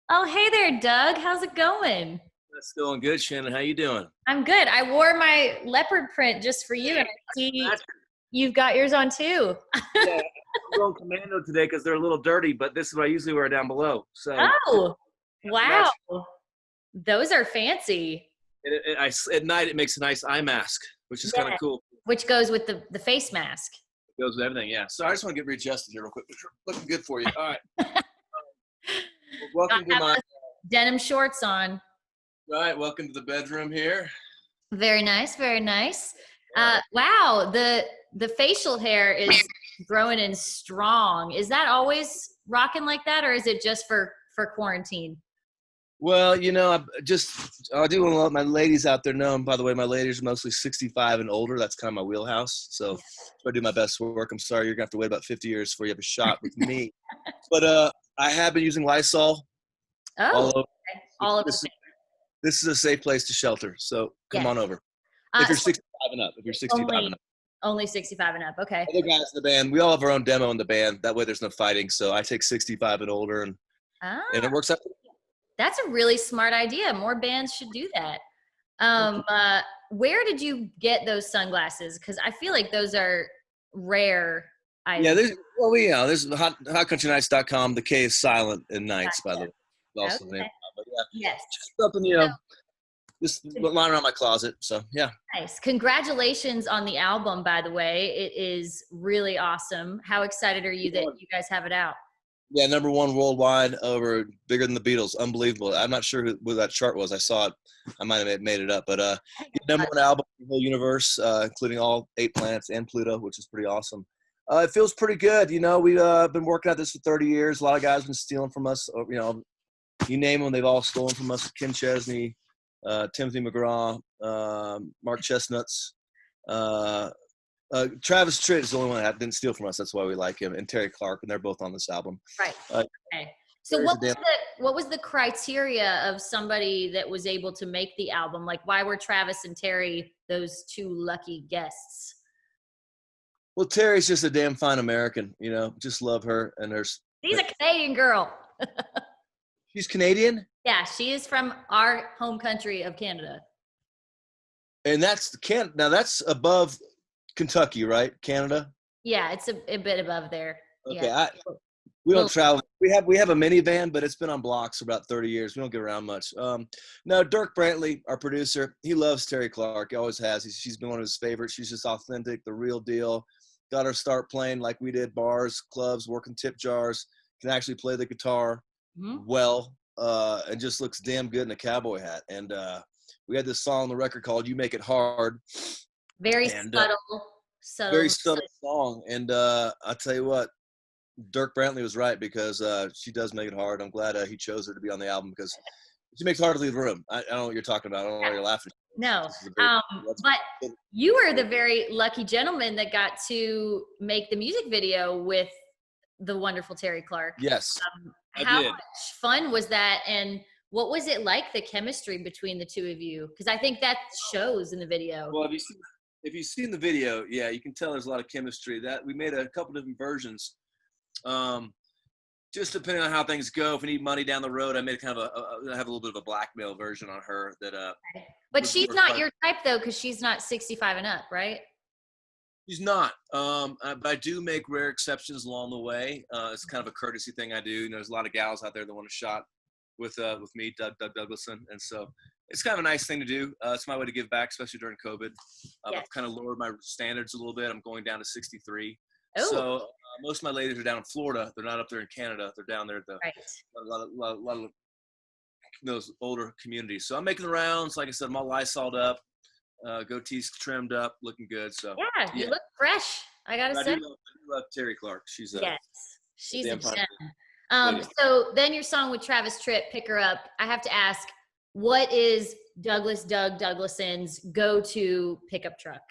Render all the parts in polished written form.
Oh, hey there, Doug. How's it going? That's going good, Shannon. How you doing? I'm good. I wore my leopard print just for you, and Hey, I see that's, you've got yours on too. yeah, I'm going commando today because they're a little dirty, but this is what I usually wear down below. So Oh, that's a wow. match. Those are fancy. At night it makes a nice eye mask, which is kind of Yeah. cool. Which goes with the face mask. It goes with everything. Yeah. So I just want to get readjusted here real quick. Looking good for you. All right. Well, Gotta welcome to have my. those denim shorts on. All right. Welcome to the bedroom here. Very nice, very nice. Yeah. Wow, the facial hair is growing in strong. Is that always rocking like that, or is it just for quarantine? Well, I do want to let my ladies out there know. And by the way, my ladies are mostly 65 and older. That's kind of my wheelhouse. So I do my best work. I'm sorry, you're gonna have to wait about 50 years before you have a shot with me. But I have been using Lysol Oh, all over. okay. All of This, the this is a safe place to shelter. So come yes. on over. If you're So 65 and up. If you're 65 and only up. only 65 and up. Okay. Other guys in the band, we all have our own demo in the band. That way there's no fighting. So I take 65 and older, and Ah, it works out. that's a really smart idea. More bands should do that. Um, uh, where did you get those sunglasses? Because I feel like those are rare Yeah, items. there's hotcountrynights.com. The K is silent in nights, by the way. Gotcha. Also the name. Okay. But yeah, Yes. just something, just lying around my closet. So yeah. Nice. Congratulations on the album, by the way. It is really awesome. How excited are you that you guys have it out? Yeah, number one worldwide, over bigger than the Beatles. Unbelievable. I'm not sure who that chart was. I saw it. I might have made it up, but number one album in the whole universe, including all 8 planets and Pluto, which is pretty awesome. It feels pretty good. We've been working at this for 30 years. A lot of guys have been stealing from us. You name them, they've all stolen from us. Ken Chesney, Timothy McGraw, Mark Chestnuts. Uh, Travis Tritt is the only one that didn't steal from us. That's why we like him. And Terry Clark, and they're both on this album. Right. Uh, Okay. So Terry's a damn. what was the criteria of somebody that was able to make the album? Like why were Travis and Terry those two lucky guests? Well, Terry's just a damn fine American. Just love her. And She's a Canadian girl. she's Canadian, Yeah, she is from our home country of Canada. and now that's above Kentucky, right? Canada. Yeah, it's a bit above there. Okay, Yeah. we don't Well, travel. We have a minivan, but it's been on blocks for about 30 years. We don't get around much. No, Dirk Brantley, our producer, he loves Terry Clark. He always has. She's been one of his favorites. She's just authentic, the real deal. Got her start playing like we did, bars, clubs, working tip jars. Can actually play the guitar mhm. well, and just looks damn good in a cowboy hat. And we had this song on the record called "You Make It Hard," Very and very subtle. subtle song. And I'll tell you what, Dirk Brantley was right, because she does make it hard. I'm glad he chose her to be on the album, because she makes it hard to leave the room. I don't know what you're talking about. I don't know why you're laughing. No, This is a but you were the very lucky gentleman that got to make the music video with the wonderful Terry Clark. Yes, I How did. much fun was that, and what was it like, the chemistry between the two of you? Because I think that shows in the video. Well, if you've seen the video, yeah, you can tell there's a lot of chemistry. That we made a couple different versions. Just depending on how things go. If we need money down the road, I made kind of I have a little bit of a blackmail version on her that But was she's more not fun. your type though, because she's not 65 and up, right? She's not. But I do make rare exceptions along the way. It's kind of a courtesy thing I do. There's a lot of gals out there that want a shot with me, Doug Douglason, and so it's kind of a nice thing to do. It's my way to give back, especially during COVID. Yes. I've kind of lowered my standards a little bit. I'm going down to 63. Oh, So most of my ladies are down in Florida. They're not up there in Canada. They're down there at right. a lot of those older communities. So I'm making the rounds. Like I said, I'm all Lysoled up, goatee's trimmed up, looking good. So Yeah, you yeah, look fresh. I gotta I say. do love Terry Clark. She's Yes, she's a damn fine gem. lady. So then your song with Travis Tritt, "Pick Her Up." I have to ask, what is Doug Douglason's go-to pickup truck?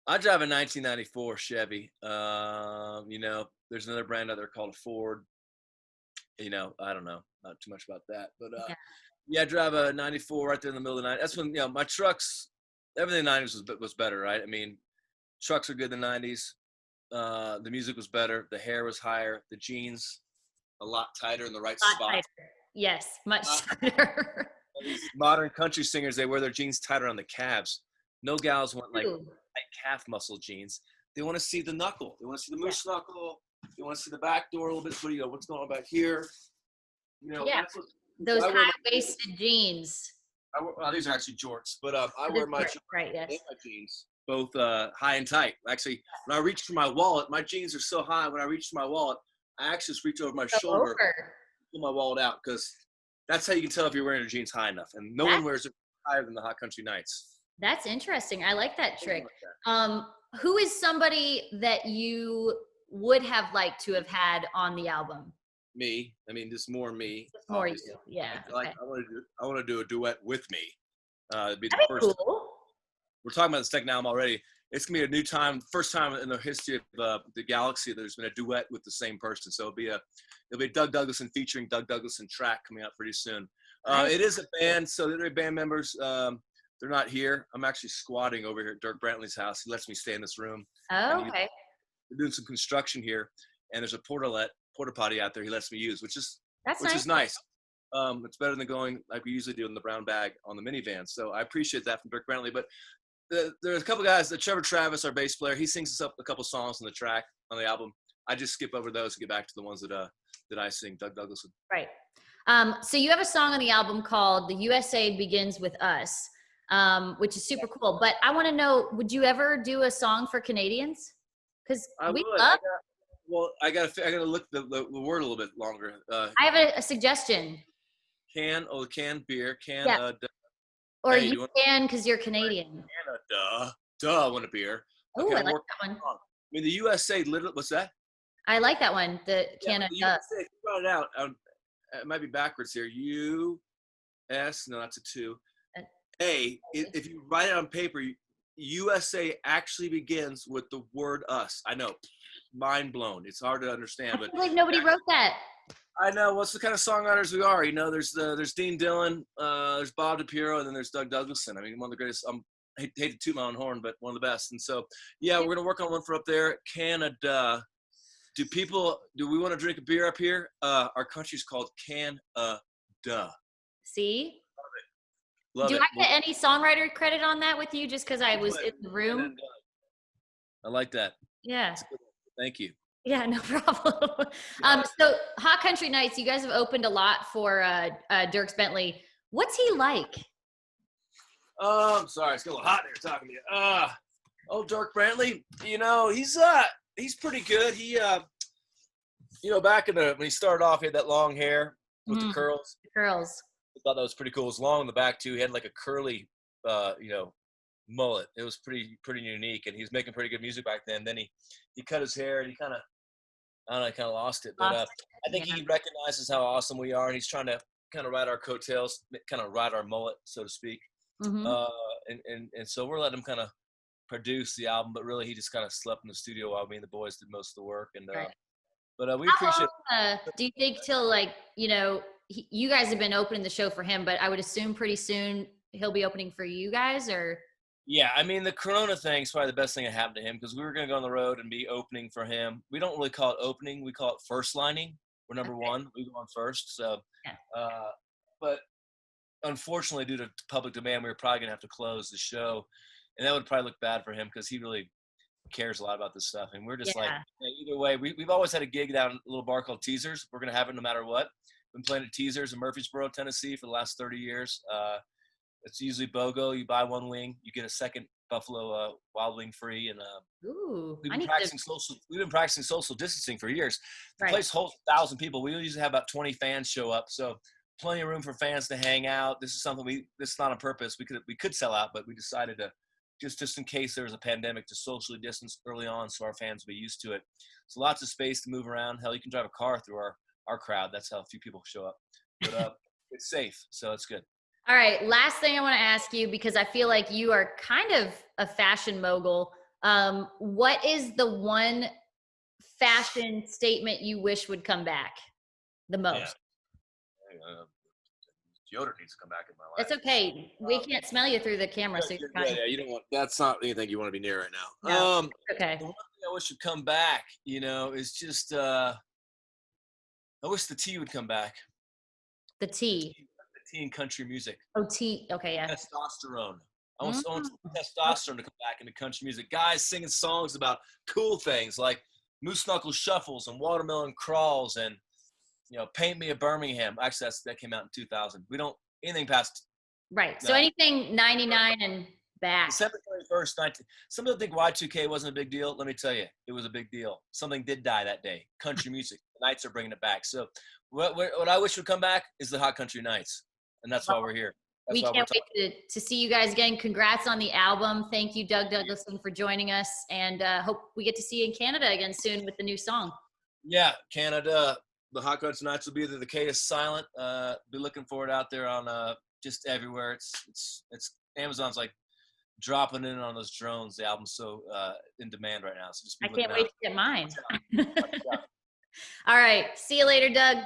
I drive a 1994 Chevy. There's another brand out there called a Ford. I don't know, not too much about that, but Yeah. yeah, I drive a 94 right there in the middle of the night. That's when my trucks, everything in the 90s was better, right? I mean, trucks are good in the 90s. The music was better. The hair was higher. The jeans a lot tighter in the right A lot spot. tighter. Yes, much tighter. These modern country singers, they wear their jeans tighter on the calves. No gals want like Ooh. tight calf muscle jeans. They want to see the knuckle. They want to see the moose Yeah. knuckle. They want to see the back door a little bit. What do you know? What's going on back here? You know, Yeah. that's what Those I wear. high-waisted jeans. Well, these are actually jorts, but I The wear my jorts, right, yes. and my jeans both high and tight. Actually, when I reach for my wallet, my jeans are so high. When I reach for my wallet, I actually just reach over my Go shoulder, over. pull my wallet out, because that's how you can tell if you're wearing your jeans high enough. And no one wears it higher than the Hot Country Nights. That's interesting. I like that trick. Who is somebody that you would have liked to have had on the album? Me. I mean, just more me. Just more you. Yeah. Like Okay. I want to do a duet with me. It'd be the That'd be first. cool. We're talking about the second album already. It's gonna be a new time, first time in the history of the galaxy there's been a duet with the same person. So it'll be a Doug Douglason featuring Doug Douglason track coming out pretty soon. Nice. It is a band, so the other band members they're not here. I'm actually squatting over here at Dierks Bentley's house. He lets me stay in this room. Oh, okay. We're doing some construction here, and there's a porta potty out there he lets me use, which is nice. It's better than going like we usually do in the brown bag on the minivan. So I appreciate that from Dierks Bentley. But there's a couple guys, Trevor Travis, our bass player, he sings us up a couple songs on the track on the album. I just skip over those and get back to the ones that I sing, Doug Douglason. Right. So you have a song on the album called "The USA Begins with Us," which is super cool. But I want to know, would you ever do a song for Canadians? Because we love. I gotta look the word a little bit longer. I have a suggestion. Can beer, Yeah. Or hey, you can because you're Canadian. I want a beer. Oh, Okay, I like that one. I mean, the USA literally. What's that? I like that one. The Canada. The USA, if you brought it out. It might be backwards here. U.S. No, that's a 2. If you write it on paper, USA actually begins with the word us. I know. Mind blown. It's hard to understand, I but feel like nobody wrote that. I know. What's the kind of songwriters we are? You know, there's Dean Dillon, there's Bob DiPiero, and then there's Doug Douglason. I mean, one of the greatest. I hate to toot my own horn, but one of the best. And so, yeah, we're gonna work on one for up there, Canada. Do we want to drink a beer up here? Our country's called Canada. See? Love Do it. I get any songwriter credit on that with you just because I was in the room? I like that. Yeah. Thank you. Yeah, no problem. So Hot Country Nights, you guys have opened a lot for Dierks Bentley. What's he like? I'm sorry, it's a little hot there talking to you. Dierks Bentley, you know, he's pretty good. He you know, back when he started off, he had that long hair with the curls. Curls. I thought that was pretty cool. It was long in the back too. He had like a curly you know, mullet. It was pretty unique, and he was making pretty good music back then. Then he cut his hair, and he kind of lost it. But I think he recognizes how awesome we are, and he's trying to kind of ride our coattails, kind of ride our mullet, so to speak. Mm-hmm. And so we're letting him kind of produce the album, but really he just kind of slept in the studio while me and the boys did most of the work. And right. But we appreciate. Do you think till like, you know, you guys have been opening the show for him, but I would assume pretty soon he'll be opening for you guys, or? Yeah, I mean, the Corona thing is probably the best thing that happened to him, because we were going to go on the road and be opening for him. We don't really call it opening. We call it firstlining. We're number one. We go on first. So, but unfortunately, due to public demand, we were probably going to have to close the show. And that would probably look bad for him, because he really cares a lot about this stuff. And we're just like, either way, we've always had a gig down a little bar called Teasers. We're going to have it no matter what. Been playing at Teasers in Murfreesboro, Tennessee for the last 30 years. It's usually BOGO. You buy one wing, you get a second Buffalo Wild Wing free. And we've been practicing social distancing for years. The place holds 1,000 people. We usually have about 20 fans show up, so plenty of room for fans to hang out. This is something this is not on purpose. We could sell out, but we decided to just in case there was a pandemic to socially distance early on, so our fans would be used to it. So lots of space to move around. Hell, you can drive a car through our crowd. That's how few people show up. But it's safe, so it's good. All right, last thing I want to ask you, because I feel like you are kind of a fashion mogul. What is the one fashion statement you wish would come back the most? Deodorant needs to come back in my life. It's okay. We can't smell you through the camera, so you're fine. Yeah, you don't want. That's not anything you want to be near right now. No, okay. The one thing I wish would come back, you know, is just I wish the T would come back. The T. The T in country music. Oh, T. Okay, yeah. Testosterone. I want Mm. testosterone to come back into country music. Guys singing songs about cool things like Moose Knuckle Shuffles and Watermelon Crawls and, Paint Me a Birmingham. Actually, that came out in 2000. We don't, anything past. Right. So anything 99 and back. December 31st, 19. Some people think Y2K wasn't a big deal. Let me tell you, it was a big deal. Something did die that day. Country music. The Knights are bringing it back. So what I wish would come back is the Hot Country Nights. And that's why we're here. We can't wait to see you guys again. Congrats on the album. Thank you, Doug Douglason, for joining us. And hope we get to see you in Canada again soon with the new song. Yeah, Canada. The Hot Country Nights will be there. The K is silent. Be looking for it out there on just everywhere. It's Amazon's like dropping in on those drones. The album's so in demand right now. So just I can't wait to get mine. Yeah. All right. See you later, Doug.